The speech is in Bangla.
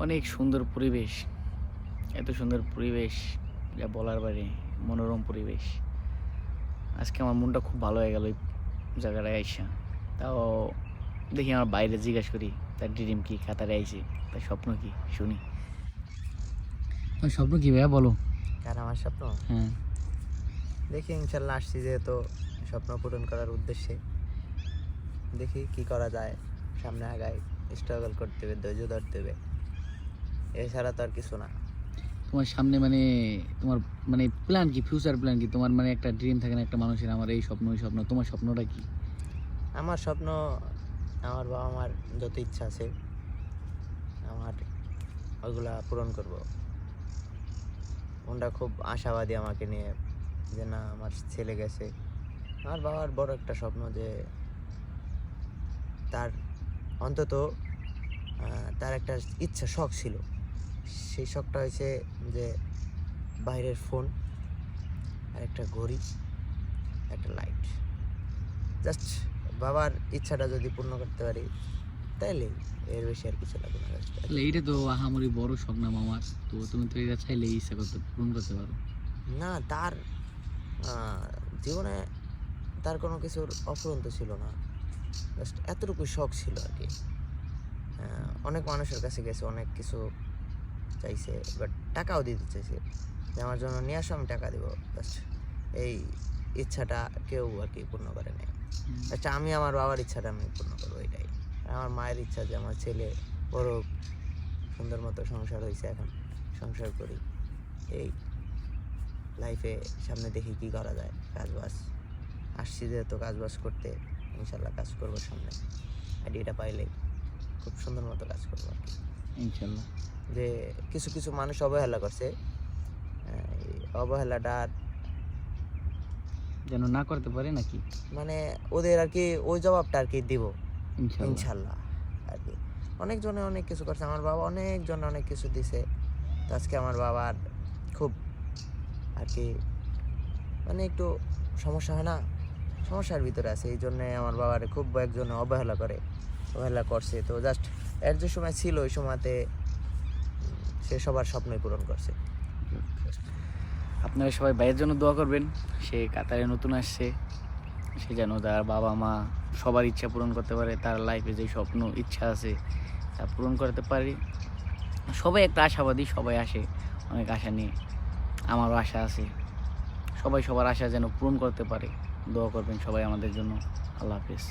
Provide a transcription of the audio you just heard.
অনেক সুন্দর পরিবেশ, এত সুন্দর পরিবেশ যা বলার বাইরে, মনোরম পরিবেশ। আজকে আমার মনটা খুব ভালো হয়ে গেল এই জায়গাটায় আইসা। তাও দেখি আমার বাইরে জিজ্ঞাসা করি তার ড্রিম কি, কাতারে আইছে, তার স্বপ্ন কি শুনি। তোমার স্বপ্ন কি ভাইয়া বলো? আর আমার স্বপ্ন, হ্যাঁ, দেখি ইনশাল্লাহ আসছি যেহেতু স্বপ্ন পূরণ করার উদ্দেশ্যে। দেখি কি করা যায়, সামনে আগায়, স্ট্রাগল করতে হবে, ধৈর্য ধরতে হবে, এছাড়া তো আর কিছু না। তোমার সামনে মানে তোমার মানে প্ল্যান কি, ফিউচার প্ল্যান কি? তোমার মানে একটা ড্রিম থাকে না একটা মানুষের, আমার এই স্বপ্ন ওই স্বপ্ন, তোমার স্বপ্নটা কি? আমার স্বপ্ন, আমার বাবা মার যত ইচ্ছা আছে আমার ওইগুলা পূরণ করব। ওনরা খুব আশাবাদী আমাকে নিয়ে, যে না আমার ছেলে গেছে। আমার বাবার বড় একটা স্বপ্ন যে তার অন্তত তার একটা ইচ্ছা, শখ ছিল। সেই শখটা হয়েছে যে বাইরের ফোন আর একটা ঘড়ি, একটা লাইট। জাস্ট বাবার ইচ্ছাটা যদি পূর্ণ করতে পারি তাইলে এর বেশি আর কিছু লাগবে না। তাহলে এইটা তো আহামরি বড় স্বপ্ন মামার, তো তুমি তো এটা চাইলে ইচ্ছা করতে পূরণ করতে পারো। না, তার জীবনে তার কোনো কিছুর অফুরন্ত ছিল না, জাস্ট এতটুকু শখ ছিল আর কি। অনেক মানুষের কাছে গেছে, অনেক কিছু চাইছে, বাট টাকাও দিতে চাইছে যে আমার জন্য নিয়ে আসো, আমি টাকা দেবো। জাস্ট এই ইচ্ছাটা কেউ আর কি পূর্ণ করে নেয়। আচ্ছা, আমি আমার বাবার ইচ্ছাটা আমি পূর্ণ করবো, এটাই। আমার মায়ের ইচ্ছা যে আমার ছেলে বড় সুন্দর মতো সংসার হয়েছে, এখন সংসার করি। এই লাইফে সামনে দেখি কি করা যায়, কাজবাজ আসছি যেহেতু কাজবাজ করতে, ইনশাল্লাহ কাজ করবো সামনে। আইডিয়াটা পাইলেই খুব সুন্দর মতো কাজ করবো আর কি, ইনশাল্লাহ। যে কিছু কিছু মানুষ অবহেলা করছে, এই অবহেলাটা যেন না করতে পারে নাকি? মানে ওদের আর কি ওই জবাবটা আর কি দিব ইনশাল্লাহ। ইনশাল্লাহ আর কি। অনেকজনে অনেক কিছু করছে, আমার বাবা অনেকজন অনেক কিছু দিছে। তো আজকে আমার বাবার খুব আর কি মানে একটু সমস্যা হয় না, সমস্যার ভিতরে আছে, এই জন্যে আমার বাবার খুব একজনে অবহেলা করে, অবহেলা করছে। তো জাস্ট এর যে সময় ছিল ওই সময়তে সে সবার স্বপ্নই পূরণ করছে। আপনারা সবাই ভাইয়ের জন্য দোয়া করবেন, সে কাতারে নতুন আসছে, সে যেন তার বাবা মা সবার ইচ্ছা পূরণ করতে পারে, তার লাইফে যে স্বপ্ন ইচ্ছা আছে তা পূরণ করতে পারে। সবাই একটা আশাবাদী, সবাই আসে অনেক আশা নিয়ে, আমারও আশা আছে। সবাই সবার আশা যেন পূরণ করতে পারে, দোয়া করবেন সবাই আমাদের জন্য। আল্লাহ হাফেজ।